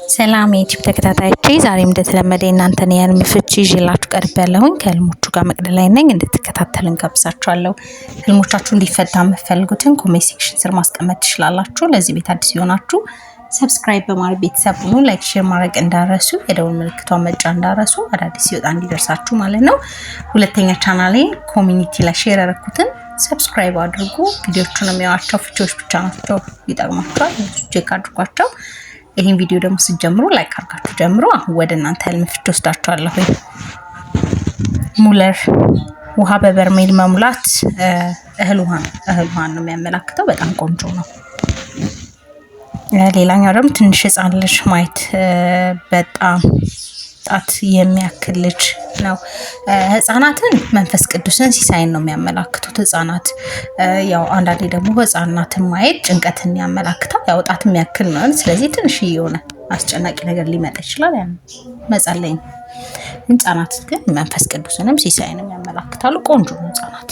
ሰላም የዩቲዩብ ተከታታዮቼ ዛሬም እንደተለመደ እናንተን የህልም ፍቺ ይዤላችሁ ቀርቤያለሁኝ። ከህልሞቹ ጋር መቅደላይ ነኝ። እንድትከታተሉን ጋብዛችኋለሁ። ህልሞቻችሁ እንዲፈታ የምትፈልጉትን ኮሜንት ሴክሽን ስር ማስቀመጥ ትችላላችሁ። ለዚህ ቤት አዲስ የሆናችሁ ሰብስክራይብ በማድረግ ቤተሰብ ሁኑ። ላይክ፣ ሼር ማድረግ እንዳረሱ፣ የደወል ምልክቷን መጫን እንዳረሱ፣ አዳዲስ ሲወጣ እንዲደርሳችሁ ማለት ነው። ሁለተኛ ቻናሌን ኮሚኒቲ ላይ ሼር ያደረኩትን ሰብስክራይብ አድርጉ። ቪዲዮቹን የሚያዩዋቸው ፍቺዎች ብቻ ናቸው፣ ይጠቅማችኋል። ቼክ አድርጓቸው። ይሄን ቪዲዮ ደግሞ ስትጀምሩ ላይክ አድርጋችሁ ጀምሩ። አሁን ወደ እናንተ ህልም ፍቺ ወስዳችኋለሁ። ሙለር ውሃ በበርሜል መሙላት እህል ውሃን ነው የሚያመላክተው። በጣም ቆንጆ ነው። ሌላኛው ደግሞ ትንሽ ህፃን ልጅ ማየት በጣም ጣት የሚያክል ልጅ ነው። ህፃናትን መንፈስ ቅዱስን ሲሳይን ነው የሚያመላክቱት። ህፃናት ያው አንዳንዴ ደግሞ ህፃናትን ማየት ጭንቀትን ያመላክታል። ያው ጣት የሚያክል ነው። ስለዚህ ትንሽ የሆነ አስጨናቂ ነገር ሊመጣ ይችላል። ያን መጸለይ። ህፃናት ግን መንፈስ ቅዱስንም ሲሳይንም ያመላክታሉ። ቆንጆ ነው ህፃናት።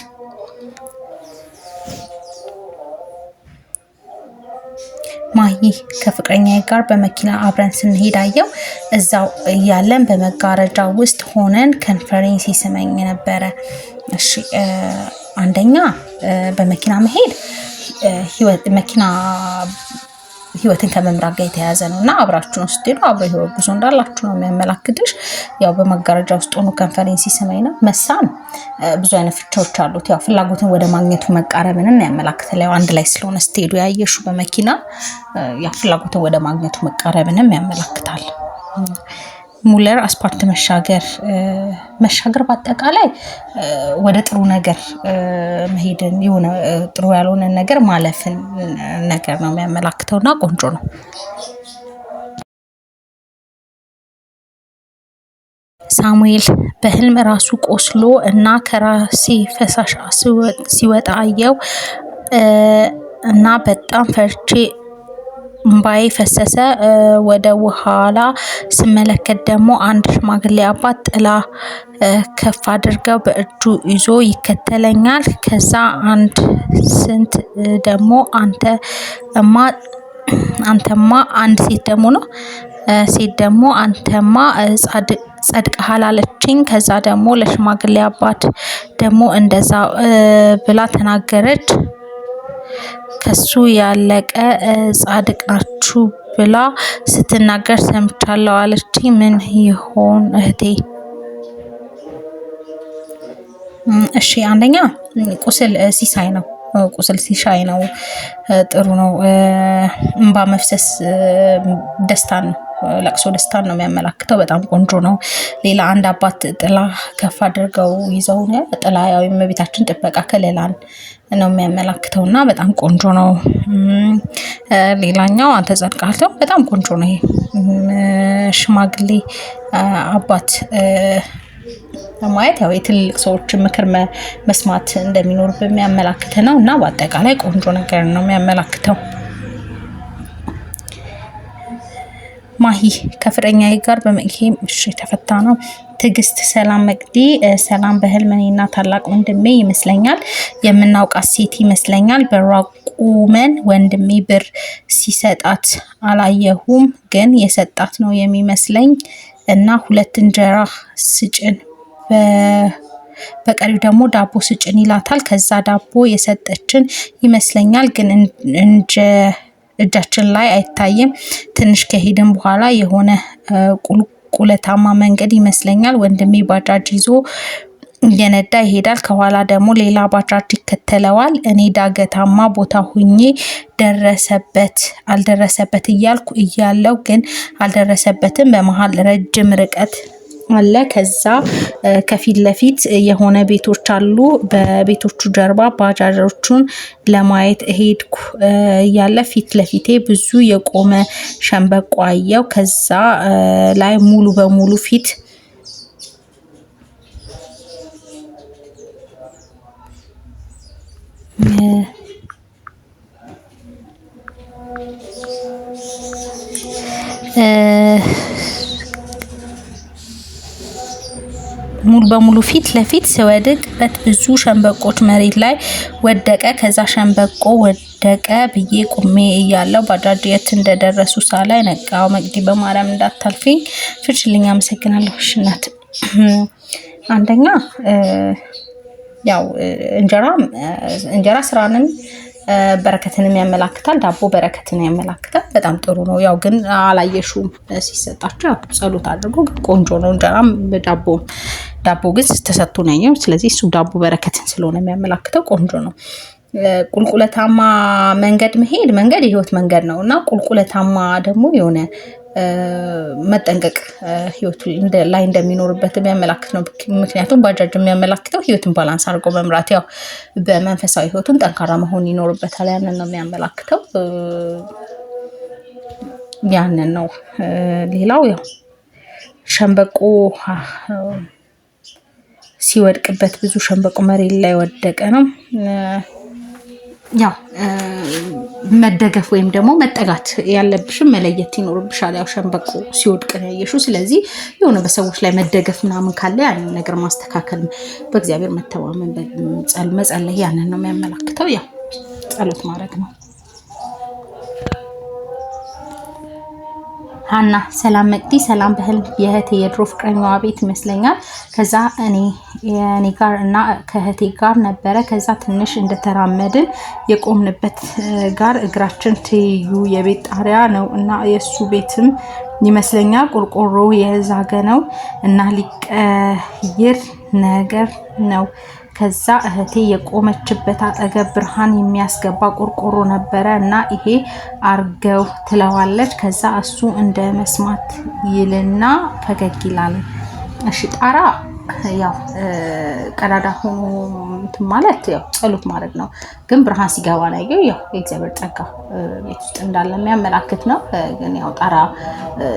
ማሂ ከፍቅረኛዬ ጋር በመኪና አብረን ስንሄድ አየው። እዛው እያለን በመጋረጃ ውስጥ ሆነን ኮንፈረንስ ይስመኝ ነበረ። እሺ አንደኛ በመኪና መሄድ ህይወትን ከመምራት ጋር የተያያዘ ነው እና አብራችሁን ስትሄዱ አብረ ህይወት ጉዞ እንዳላችሁ ነው የሚያመላክትሽ። ያው በመጋረጃ ውስጥ ሆኖ ኮንፈረንስ ይስመኝ ነው። መሳም ብዙ አይነት ፍቺዎች አሉት። ያው ፍላጎትን ወደ ማግኘቱ መቃረብንን ያመላክታል። ያው አንድ ላይ ስለሆነ ስትሄዱ ያየሹ በመኪና ያው ፍላጎትን ወደ ማግኘቱ መቃረብንም ያመላክታል። ሙለር አስፓልት መሻገር በአጠቃላይ ወደ ጥሩ ነገር መሄድን የሆነ ጥሩ ያልሆነ ነገር ማለፍን ነገር ነው የሚያመላክተውና ቆንጆ ነው። ሳሙኤል በህልም ራሱ ቆስሎ እና ከራሴ ፈሳሽ ሲወጣ አየው እና በጣም ፈርቼ እምባዬ ፈሰሰ። ወደ ኋላ ስመለከት ደግሞ አንድ ሽማግሌ አባት ጥላ ከፍ አድርገው በእጁ ይዞ ይከተለኛል። ከዛ አንድ ስንት ደግሞ አንተማ አንድ ሴት ደግሞ አንተማ ጸድቀሃል አለችኝ። ከዛ ደግሞ ለሽማግሌ አባት ደግሞ እንደዛ ብላ ተናገረች። ከሱ ያለቀ ጻድቅ ናችሁ ብላ ስትናገር ሰምቻለሁ አለችኝ። ምን ይሆን እህቴ? እሺ አንደኛ ቁስል ሲሳይ ነው። ጥሩ ነው። እንባ መፍሰስ ደስታን ነው። ለቅሶ ደስታን ነው የሚያመላክተው። በጣም ቆንጆ ነው። ሌላ አንድ አባት ጥላ ከፍ አድርገው ይዘው ነው። ጥላ ያው የእመቤታችን ጥበቃ ከለላን ነው የሚያመላክተው እና በጣም ቆንጆ ነው። ሌላኛው አንተ ጸድቀሃል፣ በጣም ቆንጆ ነው። ይሄ ሽማግሌ አባት ማየት ያው የትልቅ ሰዎች ምክር መስማት እንደሚኖር በሚያመላክት ነው እና በአጠቃላይ ቆንጆ ነገር ነው የሚያመላክተው። ማሂ ከፍቅረኛዬ ጋር በመኪና ተፈታ ነው። ትዕግስት ሰላም መቅዲ ሰላም በህልም እኔና ታላቅ ወንድሜ ይመስለኛል የምናውቃት ሴት ይመስለኛል በሯ ቁመን ወንድሜ ብር ሲሰጣት አላየሁም፣ ግን የሰጣት ነው የሚመስለኝ እና 2 እንጀራ ስጭን በቀሪው ደግሞ ዳቦ ስጭን ይላታል። ከዛ ዳቦ የሰጠችን ይመስለኛል፣ ግን እጃችን ላይ አይታይም። ትንሽ ከሄድን በኋላ የሆነ ቁልቁለታማ መንገድ ይመስለኛል። ወንድሜ ባጃጅ ይዞ እየነዳ ይሄዳል። ከኋላ ደግሞ ሌላ ባጃጅ ይከተለዋል። እኔ ዳገታማ ቦታ ሁኜ አልደረሰበት እያለው ግን አልደረሰበትም። በመሃል ረጅም ርቀት አለ። ከዛ ከፊት ለፊት የሆነ ቤቶች አሉ። በቤቶቹ ጀርባ ባጃጆቹን ለማየት ሄድኩ እያለ ፊት ለፊቴ ብዙ የቆመ ሸንበቆ አየው። ከዛ ላይ ሙሉ በሙሉ ፊት ሙሉ በሙሉ ፊት ለፊት ስወድቅበት ብዙ ሸንበቆች መሬት ላይ ወደቀ። ከዛ ሸንበቆ ወደቀ ብዬ ቁሜ እያለው ባጃጅ የት እንደደረሱ ሳላይ ነቃው። መቅዲ በማርያም እንዳታልፊኝ ፍችልኝ። አመሰግናለሁ። እናት አንደኛ ያው እንጀራ ስራንም በረከትንም ያመላክታል። ዳቦ በረከትን ያመላክታል። በጣም ጥሩ ነው። ያው ግን አላየሹም ሲሰጣቸው ያው ጸሎት አድርጎ ቆንጆ ነው። እንጀራም ዳቦ ግን ተሰጥቶ ነው። ስለዚህ እሱ ዳቦ በረከትን ስለሆነ የሚያመላክተው ቆንጆ ነው። ቁልቁለታማ መንገድ የህይወት መንገድ ነው እና ቁልቁለታማ ደግሞ የሆነ መጠንቀቅ ህይወቱ ላይ እንደሚኖርበት የሚያመላክት ነው። ምክንያቱም ባጃጅ የሚያመላክተው ህይወትን ባላንስ አድርጎ መምራት፣ ያው በመንፈሳዊ ህይወቱን ጠንካራ መሆን ይኖርበታል። ያንን ነው የሚያመላክተው። ያንን ነው። ሌላው ያው ሸንበቆ ሲወድቅበት ብዙ ሸንበቆ መሬት ላይ ወደቀ ነው። ያው መደገፍ ወይም ደግሞ መጠጋት ያለብሽም መለየት ይኖርብሻል። ያው ሸንበቆ ሲወድቅ ነው ያየሽው። ስለዚህ የሆነ በሰዎች ላይ መደገፍ ምናምን ካለ ያንን ነገር ማስተካከል፣ በእግዚአብሔር መተማመን፣ መጸለይ ያንን ነው የሚያመላክተው። ያው ጸሎት ማድረግ ነው። ሀና ሰላም መቅዲ ሰላም በህልም የእህቴ የድሮ ፍቅረኛዋ ቤት ይመስለኛል። ከዛ እኔ ጋር እና ከእህቴ ጋር ነበረ። ከዛ ትንሽ እንደተራመድን የቆምንበት ጋር እግራችን ትይዩ የቤት ጣሪያ ነው እና የእሱ ቤትም ይመስለኛል። ቆርቆሮ የዛገ ነው እና ሊቀይር ነገር ነው። ከዛ እህቴ የቆመችበት አጠገብ ብርሃን የሚያስገባ ቆርቆሮ ነበረ እና ይሄ አርገው ትለዋለች። ከዛ እሱ እንደ መስማት ይልና ፈገግ ይላል። እሺ ጣራ ያው ቀዳዳ ሆኖ እንትን ማለት ያው ጸሎት ማድረግ ነው። ግን ብርሃን ሲገባ ነው ያው የእግዚአብሔር ጸጋ ቤት ውስጥ እንዳለ የሚያመላክት ነው። ግን ያው ጣራ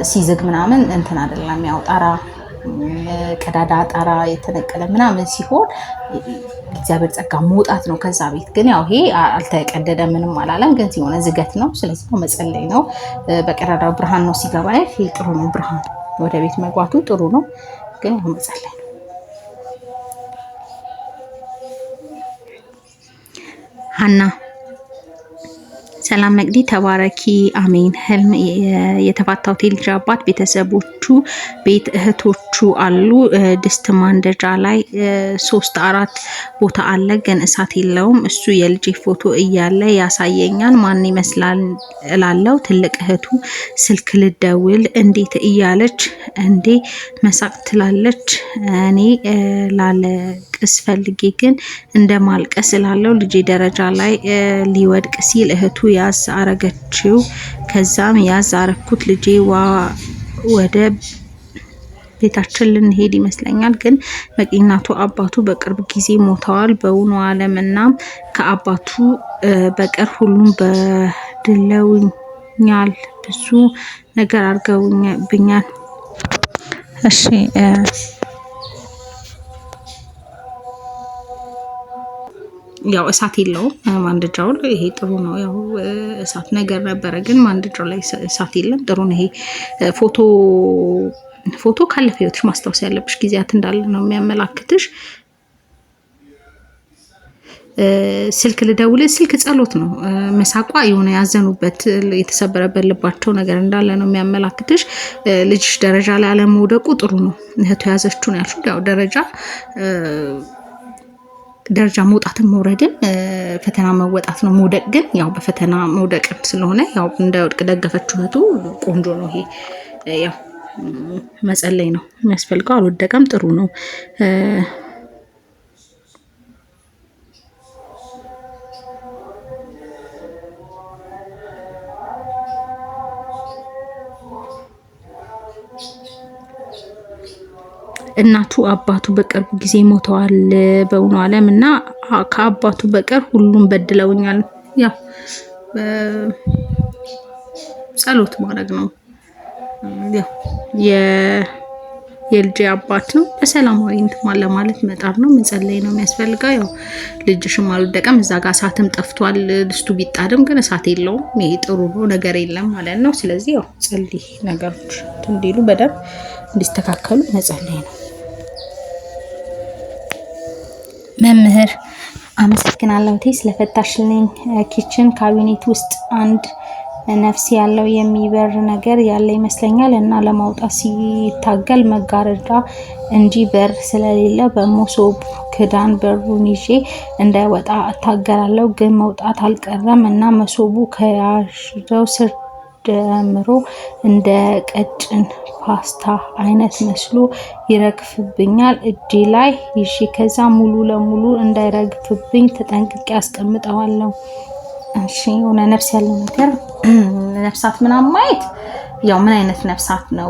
ሲዝግ ምናምን እንትን አይደለም። ያው ጣራ ቀዳዳ ጣራ የተነቀለ ምናምን ሲሆን እግዚአብሔር ጸጋ መውጣት ነው ከዛ ቤት። ግን ያው ይሄ አልተቀደደ ምንም አላለም፣ ግን ሲሆነ ዝገት ነው። ስለዚህ ነው መጸለይ ነው። በቀዳዳው ብርሃን ነው ሲገባ ይሄ ጥሩ ነው። ብርሃን ወደ ቤት መግባቱ ጥሩ ነው፣ ግን ያው መጸለይ ነው። ሀና ሰላም መቅዲ ተባረኪ አሜን። ህልም የተፋታው ልጅ አባት ቤተሰቦቹ ቤት እህቶቹ አሉ። ድስት ማንደጃ ላይ 3-4 ቦታ አለ፣ ግን እሳት የለውም። እሱ የልጅ ፎቶ እያለ ያሳየኛል። ማን ይመስላል እላለው። ትልቅ እህቱ ስልክ ልደውል እንዴት እያለች እንዴ መሳቅ ትላለች። እኔ ላለቅስ ፈልጌ ግን እንደማልቀስ እላለው። ልጄ ደረጃ ላይ ሊወድቅ ሲል እህቱ ያዝ አረገችው። ከዛም ያዝ አረኩት። ልጄ ወደ ቤታችን ልንሄድ ይመስለኛል፣ ግን መቂናቱ አባቱ በቅርብ ጊዜ ሞተዋል። በውኑ ዓለምና ከአባቱ በቀር ሁሉም በድለውኛል። ብዙ ነገር አድርገውብኛል። እሺ ያው እሳት የለውም ማንደጃው ላይ። ይሄ ጥሩ ነው። ያው እሳት ነገር ነበረ፣ ግን ማንደጃው ላይ እሳት የለም። ጥሩ ነው። ይሄ ፎቶ ካለፈ ህይወትሽ ማስታወስ ያለብሽ ጊዜያት እንዳለ ነው የሚያመላክትሽ። ስልክ ልደውል፣ ስልክ ጸሎት ነው። መሳቋ የሆነ ያዘኑበት የተሰበረበት ልባቸው ነገር እንዳለ ነው የሚያመላክትሽ። ልጅሽ ደረጃ ላይ አለመውደቁ ጥሩ ነው። እህቱ ያዘችው ነው ያልሽው። ያው ደረጃ መውጣትን መውረድን ፈተና መወጣት ነው። መውደቅ ግን ያው በፈተና መውደቅ ስለሆነ ያው እንዳይወድቅ ደገፈችው እህቱ። ቆንጆ ነው። ይሄ ያው መጸለይ ነው የሚያስፈልገው። አልወደቀም፣ ጥሩ ነው። እናቱ አባቱ በቅርብ ጊዜ ሞተዋል። በውኑ ዓለም እና ከአባቱ በቀር ሁሉም በድለውኛል። ያው ጸሎት ማድረግ ነው። ያው የልጅ አባት ነው። በሰላማዊ እንትን ለማለት መጣር ነው፣ መጸለይ ነው የሚያስፈልገው። ያው ልጅሽም አልወደቀም፣ እዛ ጋር እሳትም ጠፍቷል። ድስቱ ቢጣድም ግን እሳት የለውም። ይሄ ጥሩ ነው፣ ነገር የለም ማለት ነው። ስለዚህ ያው ጸልይ፣ ነገሮች እንዲሉ በደንብ እንዲስተካከሉ መጸለይ ነው። መምህር አመሰግናለሁ እቴ ስለፈታሽልኝ። ኪችን ካቢኔት ውስጥ አንድ ነፍስ ያለው የሚበር ነገር ያለ ይመስለኛል እና ለማውጣት ሲታገል መጋረጃ እንጂ በር ስለሌለ በሞሶብ ክዳን በሩን ይዤ እንዳይወጣ እታገላለሁ። ግን መውጣት አልቀረም እና መሶቡ ከያዥው ስር ጀምሮ እንደ ቀጭን ፓስታ አይነት መስሎ ይረግፍብኛል እጄ ላይ ይዤ። ከዛ ሙሉ ለሙሉ እንዳይረግፍብኝ ተጠንቅቄ አስቀምጠዋለሁ። እሺ የሆነ ነፍስ ያለው ነገር ነፍሳት ምናምን ማየት ያው ምን አይነት ነፍሳት ነው?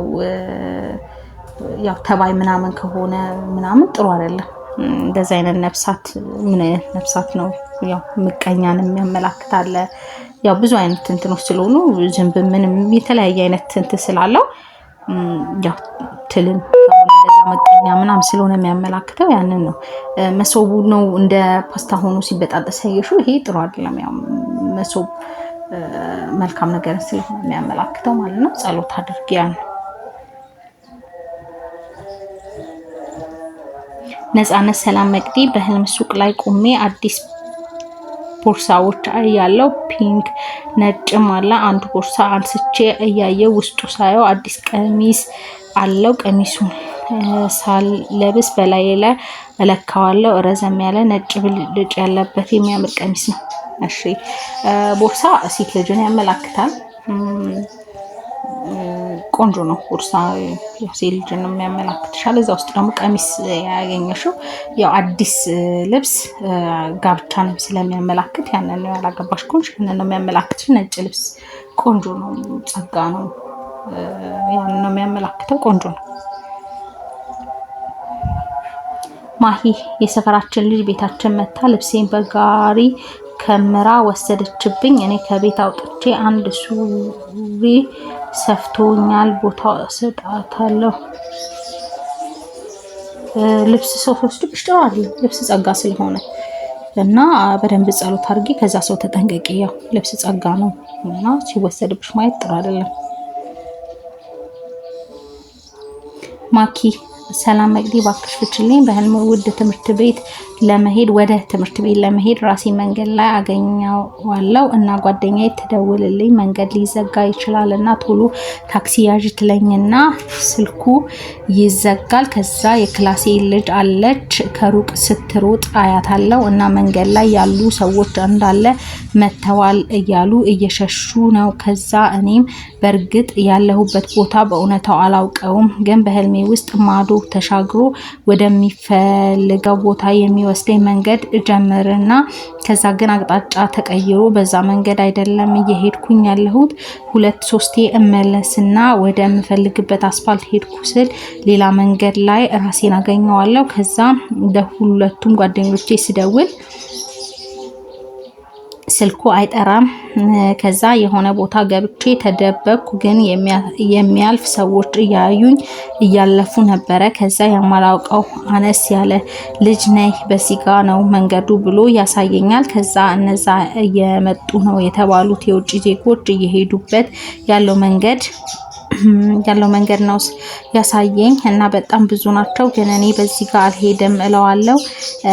ያው ተባይ ምናምን ከሆነ ምናምን ጥሩ አይደለም። እንደዛ አይነት ነፍሳት ምን አይነት ነፍሳት ነው? ያው ምቀኛን የሚያመላክታል። ያው ብዙ አይነት እንትኖች ስለሆኑ ዝንብ ምንም የተለያየ አይነት እንትን ስላለው ያው ትልን እንደዛ መቀኛ ምናምን ስለሆነ የሚያመላክተው ያንን ነው። መሶቡ ነው እንደ ፓስታ ሆኖ ሲበጣጠስ ያየሽው፣ ይሄ ጥሩ አይደለም። ያው መሶብ መልካም ነገር ስለሆነ የሚያመላክተው ማለት ነው። ጸሎት አድርጊ። ያን ነፃነት ሰላም መቅዲ በህልም ሱቅ ላይ ቆሜ አዲስ ቦርሳዎች ያለው ፒንክ ነጭም አለ። አንድ ቦርሳ አንስቼ እያየው ውስጡ ሳየው አዲስ ቀሚስ አለው። ቀሚሱን ሳልለብስ በላይ ላይ እለካዋለሁ። ረዘም ያለ ነጭ ብልጭ ያለበት የሚያምር ቀሚስ ነው። እሺ ቦርሳ ሴት ልጅን ያመላክታል። ቆንጆ ነው ቦርሳ፣ ሴት ልጅን ነው የሚያመላክትሻል። እዛ ውስጥ ደግሞ ቀሚስ ያገኘሽው ያው አዲስ ልብስ ጋብቻንም ስለሚያመላክት ያንን ነው። ያላገባሽ ከሆንሽ ያንን ነው የሚያመላክትሽ። ነጭ ልብስ ቆንጆ ነው፣ ጸጋ ነው። ያንን ነው የሚያመላክተው። ቆንጆ ነው። ማሂ የሰፈራችን ልጅ ቤታችን መታ ልብሴን በጋሪ ከምራ ወሰደችብኝ። እኔ ከቤት አውጥቼ አንድ ሱሪ ሰፍቶኛል፣ ቦታ ሰጣታለሁ። ልብስ ሰው ወስድብሽ ጥሩ አይደለም። ልብስ ጸጋ ስለሆነ እና በደንብ ጸሎት አድርጊ። ከዛ ሰው ተጠንቀቂ። ያው ልብስ ጸጋ ነው እና ሲወሰድብሽ ማየት ጥሩ አይደለም። ማኪ ሰላም መቅዲ ባክሽ ፍችልኝ። በህልም ወደ ትምህርት ቤት ለመሄድ ራሴ መንገድ ላይ አገኘዋለሁ እና ጓደኛዬ ትደውልልኝ መንገድ ሊዘጋ ይችላል እና ቶሎ ታክሲ ያዥ ትለኝና ስልኩ ይዘጋል። ከዛ የክላሴ ልጅ አለች ከሩቅ ስትሮጥ አያታለሁ እና መንገድ ላይ ያሉ ሰዎች እንዳለ መተዋል እያሉ እየሸሹ ነው። ከዛ እኔም በእርግጥ ያለሁበት ቦታ በእውነታው አላውቀውም፣ ግን በህልሜ ውስጥ ማዶ ተሻግሮ ወደሚፈልገው ቦታ የሚወስደኝ መንገድ ጀመርና ከዛ ግን አቅጣጫ ተቀይሮ በዛ መንገድ አይደለም እየሄድኩኝ ያለሁት። 2-3 እመለስና ወደምፈልግበት አስፋልት ሄድኩ ስል ሌላ መንገድ ላይ ራሴን አገኘዋለሁ። ከዛ ለሁለቱም ጓደኞቼ ስደውል ስልኩ አይጠራም። ከዛ የሆነ ቦታ ገብቼ ተደበቅኩ፣ ግን የሚያልፍ ሰዎች እያለፉ ነበረ። ከዛ የማላውቀው አነስ ያለ ልጅ ነይ በሲጋ ነው መንገዱ ብሎ ያሳየኛል። ከዛ እነዛ እየመጡ ነው የተባሉት የውጭ ዜጎች እየሄዱበት ያለው መንገድ ነው ያሳየኝ እና በጣም ብዙ ናቸው፣ ግን እኔ በዚህ ጋር አልሄድም እለዋለሁ።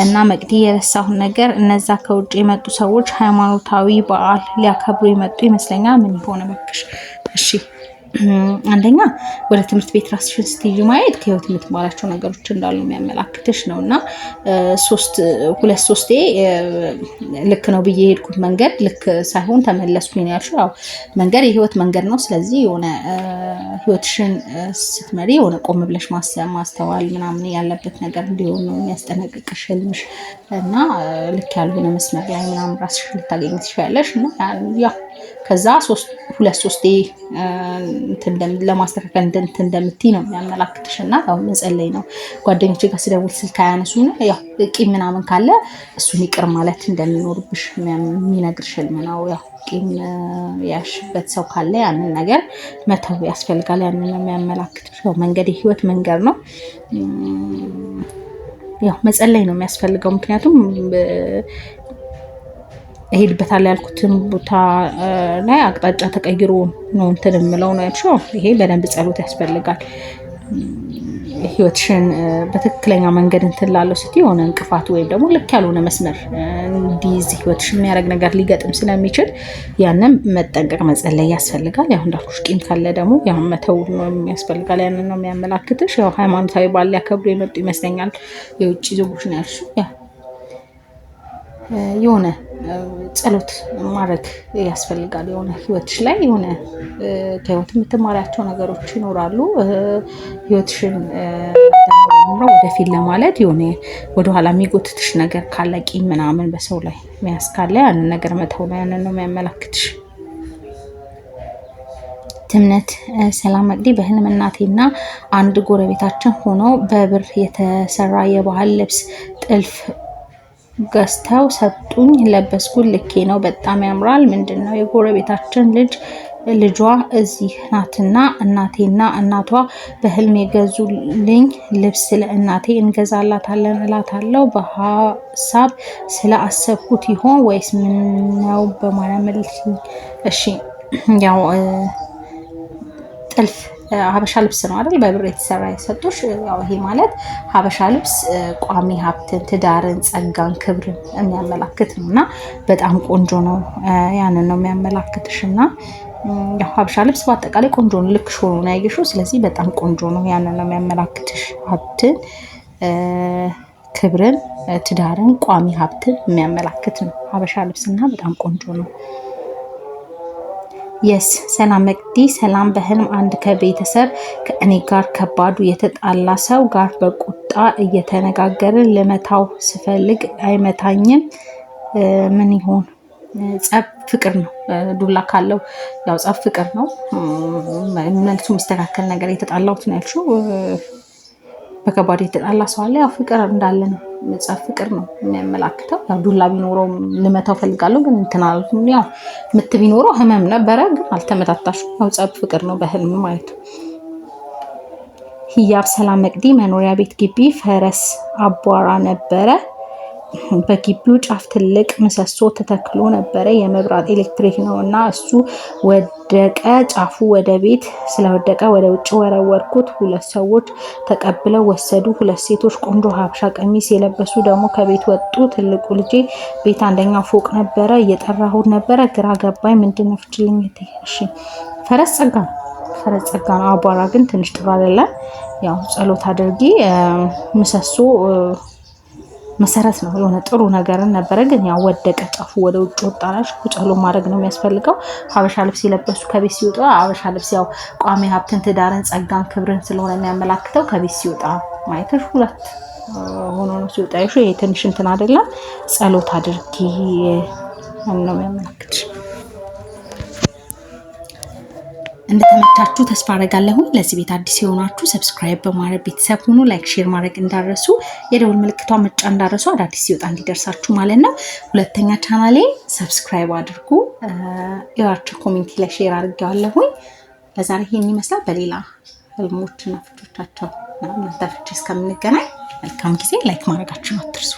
እና መቅዲ የረሳሁን ነገር እነዛ ከውጭ የመጡ ሰዎች ሃይማኖታዊ በዓል ሊያከብሩ የመጡ ይመስለኛል። ምን ይሆን እባክሽ? እሺ አንደኛ ወደ ትምህርት ቤት ራስሽን ስትይዥ ማየት ከህይወት የምትማራቸው ነገሮች እንዳሉ የሚያመላክትሽ ነው እና 2-3 ልክ ነው ብዬ የሄድኩት መንገድ ልክ ሳይሆን ተመለስኩኝ ያልሽው። ያው መንገድ የህይወት መንገድ ነው። ስለዚህ የሆነ ህይወትሽን ስትመሪ የሆነ ቆም ብለሽ ማስተዋል ምናምን ያለበት ነገር እንዲሆን ነው የሚያስጠነቅቅሽ ህልምሽ እና ልክ ያልሆነ መስመር ላይ ምናምን ራስሽን ልታገኝ ትችያለሽ እና ያው ከዛ 2-3 ለማስተካከል እንደምትይ ነው የሚያመላክትሽ እና ያው መጸለይ ነው። ጓደኞቼ ጋር ስደውል ስልክ አያነሱም። ያው ቂም ምናምን ካለ እሱን ይቅር ማለት እንደሚኖርብሽ የሚነግርሽ ህልም ነው። ያው ቂም ያሽበት ሰው ካለ ያንን ነገር መተው ያስፈልጋል። ያንን ነው የሚያመላክትሽ። ያው መንገድ የህይወት መንገድ ነው። ያው መጸለይ ነው የሚያስፈልገው። ምክንያቱም እሄድበታለሁ ያልኩትን ቦታ ላይ አቅጣጫ ተቀይሮ ነው እንትን የምለው ነው ያልሽው። ይሄ በደንብ ጸሎት ያስፈልጋል። ህይወትሽን በትክክለኛ መንገድ እንትላለው ስትይ የሆነ እንቅፋት ወይም ደግሞ ልክ ያልሆነ መስመር እንዲይዝ ህይወትሽን የሚያደርግ ነገር ሊገጥም ስለሚችል ያንን መጠንቀቅ መጸለይ ያስፈልጋል። ያው እንዳልኩሽ ቂም ካለ ደግሞ ያው መተው ነው የሚያስፈልጋል። ያንን ነው የሚያመላክትሽ። ያው ሃይማኖታዊ በዓል ሊያከብሩ የመጡ ይመስለኛል የውጭ ዜጎች ነው ያልሽው። የሆነ ጸሎት ማድረግ ያስፈልጋል። የሆነ ህይወትሽ ላይ የሆነ ከህይወት የምትማሪያቸው ነገሮች ይኖራሉ። ህይወትሽን ደግሞ ወደፊት ለማለት የሆነ ወደኋላ የሚጎትትሽ ነገር ካለ ቂም ምናምን በሰው ላይ መያዝ ካለ ያንን ነገር መተው ነው። ያንን ነው የሚያመላክትሽ። ትምነት ሰላም መቅዲ በህልም እናቴና አንድ ጎረቤታችን ሆነው በብር የተሰራ የባህል ልብስ ጥልፍ ገዝተው ሰጡኝ። ለበስኩት ልኬ ነው። በጣም ያምራል። ምንድነው የጎረቤታችን ልጇ እዚህ ናትና እናቴና እናቷ በህልም የገዙልኝ ልብስ ለእናቴ እንገዛላታለን እላታለሁ። በሀሳብ ስለአሰብኩት ይሆን ወይስ ምን ነው በማለት መልስልኝ። እሺ ያው ጥልፍ ሀበሻ ልብስ ነው አይደል? በብር የተሰራ የሰጡሽ። ያው ይሄ ማለት ሀበሻ ልብስ ቋሚ ሀብትን፣ ትዳርን፣ ጸጋን፣ ክብርን የሚያመላክት ነው እና በጣም ቆንጆ ነው። ያንን ነው የሚያመላክትሽ እና ያው ሀበሻ ልብስ በአጠቃላይ ቆንጆ ነው። ልክ ሾሮ ነው ያየሽው። ስለዚህ በጣም ቆንጆ ነው። ያንን ነው የሚያመላክትሽ። ሀብትን፣ ክብርን፣ ትዳርን፣ ቋሚ ሀብትን የሚያመላክት ነው ሀበሻ ልብስ እና በጣም ቆንጆ ነው። የስ ሰላም መቅዲ ሰላም። በህልም አንድ ከቤተሰብ ከእኔ ጋር ከባዱ የተጣላ ሰው ጋር በቁጣ እየተነጋገርን ልመታው ስፈልግ አይመታኝም። ምን ይሆን? ጸብ ፍቅር ነው። ዱላ ካለው ያው ጸብ ፍቅር ነው። መልሱ የሚስተካከል ነገር የተጣላሁት ነው ያልሽው። በከባዱ የተጣላ ሰው አለ። ያው ፍቅር እንዳለ ነው። ጸብ ፍቅር ነው የሚያመላክተው። ያው ዱላ ቢኖረው ልመታው ፈልጋለሁ ግን እንትን አልኩኝ። ያው ምት ቢኖረው ህመም ነበረ ግን አልተመታታሽም። ያው ጸብ ፍቅር ነው በህልም ማለት ነው። ህያብ ሰላም መቅዲ መኖሪያ ቤት ግቢ ፈረስ አቧራ ነበረ። በግቢው ጫፍ ትልቅ ምሰሶ ተተክሎ ነበረ። የመብራት ኤሌክትሪክ ነው እና እሱ ወደቀ። ጫፉ ወደ ቤት ስለወደቀ ወደ ውጭ ወረወርኩት። ሁለት ሰዎች ተቀብለው ወሰዱ። ሁለት ሴቶች ቆንጆ ሀበሻ ቀሚስ የለበሱ ደግሞ ከቤት ወጡ። ትልቁ ልጄ ቤት አንደኛው ፎቅ ነበረ። እየጠራሁት ነበረ። ግራ ገባኝ። ምንድነው ፍችልኝ። እሺ ፈረስ ጸጋ ነው። ፈረስ ጸጋ ነው። አቧራ ግን ትንሽ ጥሩ አይደለም። ያው ጸሎት አድርጊ። ምሰሶ መሰረት ነው። የሆነ ጥሩ ነገርን ነበረ ግን ያው ወደቀ። ጫፉ ወደ ውጭ ወጣናሽ። ጸሎት ማድረግ ነው የሚያስፈልገው። ሀበሻ ልብስ የለበሱ ከቤት ሲወጣ ሀበሻ ልብስ ያው ቋሚ ሀብትን፣ ትዳርን፣ ጸጋን፣ ክብርን ስለሆነ የሚያመላክተው ከቤት ሲወጣ ማየትሽ ሁለት ሆኖ ነው ሲወጣ። ይሄ ትንሽ እንትን አይደለም። ጸሎት አድርጊ ነው የሚያመላክትሽ። እንደተመቻችሁ ተስፋ አደርጋለሁ። ለዚህ ቤት አዲስ የሆናችሁ ሰብስክራይብ በማድረግ ቤተሰብ ሁኑ። ላይክ ሼር ማድረግ እንዳረሱ፣ የደውል ምልክቷን መጫን እንዳረሱ፣ አዳዲስ ሲወጣ እንዲደርሳችሁ ማለት ነው። ሁለተኛ ቻናሌ ሰብስክራይብ አድርጉ። ያችሁ ኮሜንት ላይ ሼር አድርጌዋለሁ። ለዛሬ ይሄን ይመስላል። በሌላ ህልሞችና ፍቾቻቸው እና ፍቺ እስከምንገናኝ መልካም ጊዜ። ላይክ ማድረጋችሁን አትርሱ።